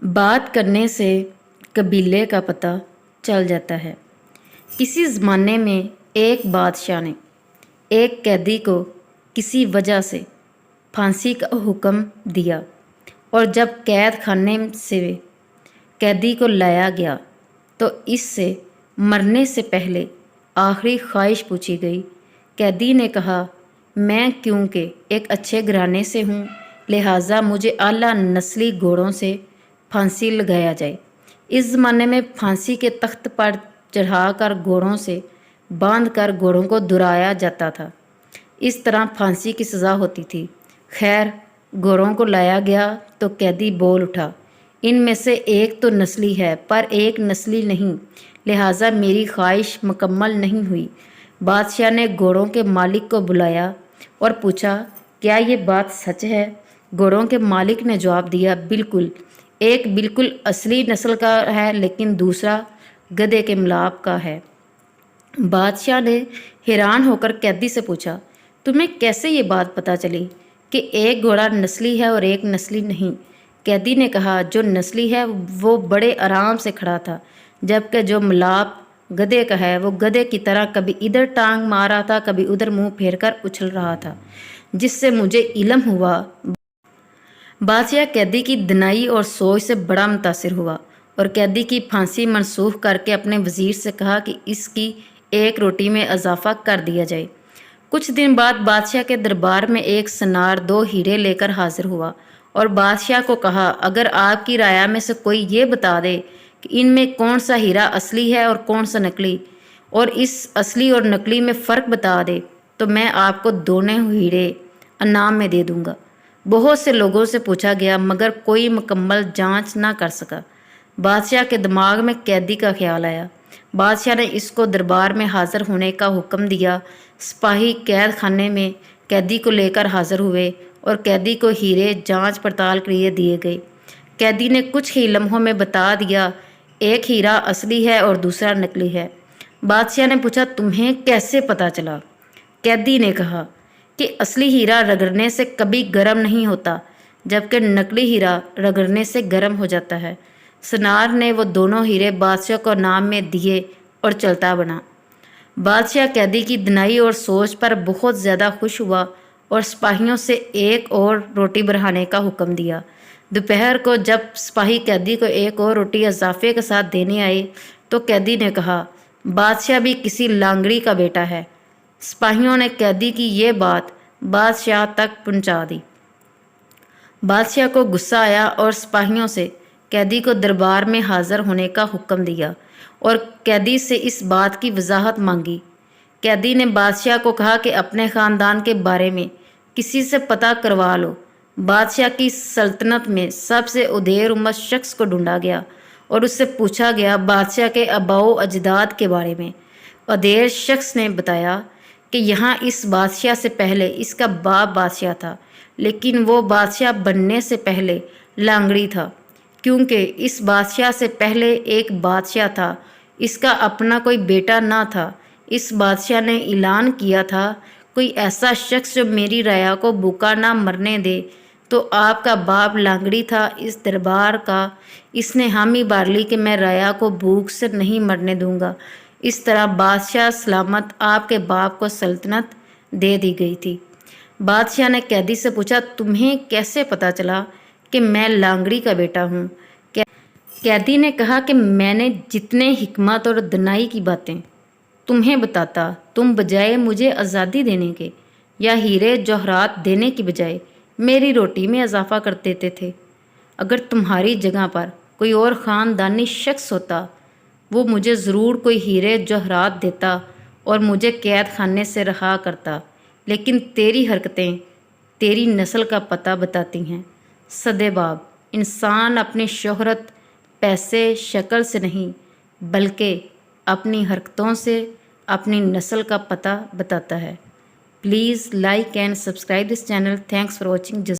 बात करने से कबीले का पता चल जाता है। किसी ज़माने में एक बादशाह ने एक कैदी को किसी वजह से फांसी का हुक्म दिया और जब कैद खाने से कैदी को लाया गया तो इससे मरने से पहले आखिरी ख्वाहिश पूछी गई। कैदी ने कहा, मैं क्योंकि एक अच्छे घराने से हूँ, लिहाजा मुझे आला नस्ली घोड़ों से फांसी लगाया जाए। इस ज़माने में फांसी के तख्त पर चढ़ाकर घोड़ों से बांधकर घोड़ों को दुराया जाता था। इस तरह फांसी की सज़ा होती थी। खैर, घोड़ों को लाया गया तो कैदी बोल उठा, इनमें से एक तो नस्ली है पर एक नस्ली नहीं, लिहाजा मेरी ख्वाहिश मुकम्मल नहीं हुई। बादशाह ने घोड़ों के मालिक को बुलाया और पूछा, क्या ये बात सच है? घोड़ों के मालिक ने जवाब दिया, बिल्कुल। एक बिल्कुल असली नस्ल का है लेकिन दूसरा गधे के मिलाप का है। बादशाह ने हैरान होकर कैदी से पूछा, तुम्हें कैसे ये बात पता चली कि एक घोड़ा नस्ली है और एक नस्ली नहीं? कैदी ने कहा, जो नस्ली है वो बड़े आराम से खड़ा था, जबकि जो मिलाप गधे का है वो गधे की तरह कभी इधर टांग मार रहा था, कभी उधर मुंह फेरकर उछल रहा था, जिससे मुझे इल्म हुआ। बादशाह कैदी की दनाई और सोच से बड़ा मुतासिर हुआ और कैदी की फांसी मनसूख करके अपने वजीर से कहा कि इसकी एक रोटी में इजाफा कर दिया जाए। कुछ दिन बाद बादशाह के दरबार में एक सनार 2 हीरे लेकर हाजिर हुआ और बादशाह को कहा, अगर आपकी राय में से कोई ये बता दे कि इनमें कौन सा हीरा असली है और कौन सा नकली, और इस असली और नकली में फ़र्क बता दे, तो मैं आपको दोनों हीरे इनाम में दे दूंगा। बहुत से लोगों से पूछा गया मगर कोई मुकम्मल जांच ना कर सका। बादशाह के दिमाग में कैदी का ख्याल आया। बादशाह ने इसको दरबार में हाजिर होने का हुक्म दिया। सिपाही कैद खाने में कैदी को लेकर हाजिर हुए और कैदी को हीरे जांच पड़ताल के लिए दिए गए। कैदी ने कुछ ही लम्हों में बता दिया, एक हीरा असली है और दूसरा नकली है। बादशाह ने पूछा, तुम्हें कैसे पता चला? कैदी ने कहा कि असली हीरा रगड़ने से कभी गर्म नहीं होता, जबकि नकली हीरा रगड़ने से गर्म हो जाता है। सनार ने वो दोनों हीरे बादशाह को नाम में दिए और चलता बना। बादशाह कैदी की दनाई और सोच पर बहुत ज़्यादा खुश हुआ और सिपाहियों से एक और रोटी बढ़ाने का हुक्म दिया। दोपहर को जब सिपाही कैदी को एक और रोटी इजाफे के साथ देने आए तो कैदी ने कहा, बादशाह भी किसी लांगड़ी का बेटा है। सिपाहियों ने कैदी की ये बात बादशाह तक पहुंचा दी। बादशाह को गुस्सा आया और सिपाहियों से कैदी को दरबार में हाजिर होने का हुक्म दिया और कैदी से इस बात की वजाहत मांगी। कैदी ने बादशाह को कहा कि अपने ख़ानदान के बारे में किसी से पता करवा लो। बादशाह की सल्तनत में सबसे उदेर उम्र शख्स को ढूंढा गया और उससे पूछा गया बादशाह के आबाओ अजदाद के बारे में। उदेर शख्स ने बताया कि यहाँ इस बादशाह से पहले इसका बाप बादशाह था, लेकिन वो बादशाह बनने से पहले लांगड़ी था, क्योंकि इस बादशाह से पहले एक बादशाह था, इसका अपना कोई बेटा ना था। इस बादशाह ने ऐलान किया था, कोई ऐसा शख्स जो मेरी राया को भूखा ना मरने दे तो आपका बाप लांगड़ी था इस दरबार का। इसने हामी भर ली कि मैं राया को भूख से नहीं मरने दूंगा। इस तरह बादशाह सलामत आपके बाप को सल्तनत दे दी गई थी। बादशाह ने कैदी से पूछा, तुम्हें कैसे पता चला कि मैं लांगड़ी का बेटा हूँ? कैदी ने कहा कि मैंने जितने हिकमत और दनाई की बातें तुम्हें बताता, तुम बजाय मुझे आज़ादी देने के या हीरे जवाहरात देने की बजाय मेरी रोटी में इजाफा कर देते थे। अगर तुम्हारी जगह पर कोई और ख़ानदानी शख्स होता, वो मुझे ज़रूर कोई हीरे जवाहरात देता और मुझे कैद खाने से रहा करता, लेकिन तेरी हरकतें तेरी नस्ल का पता बताती हैं। सदेबाब, इंसान अपनी शोहरत पैसे शक्ल से नहीं बल्कि अपनी हरकतों से अपनी नस्ल का पता बताता है। Please like and subscribe this channel. Thanks for watching.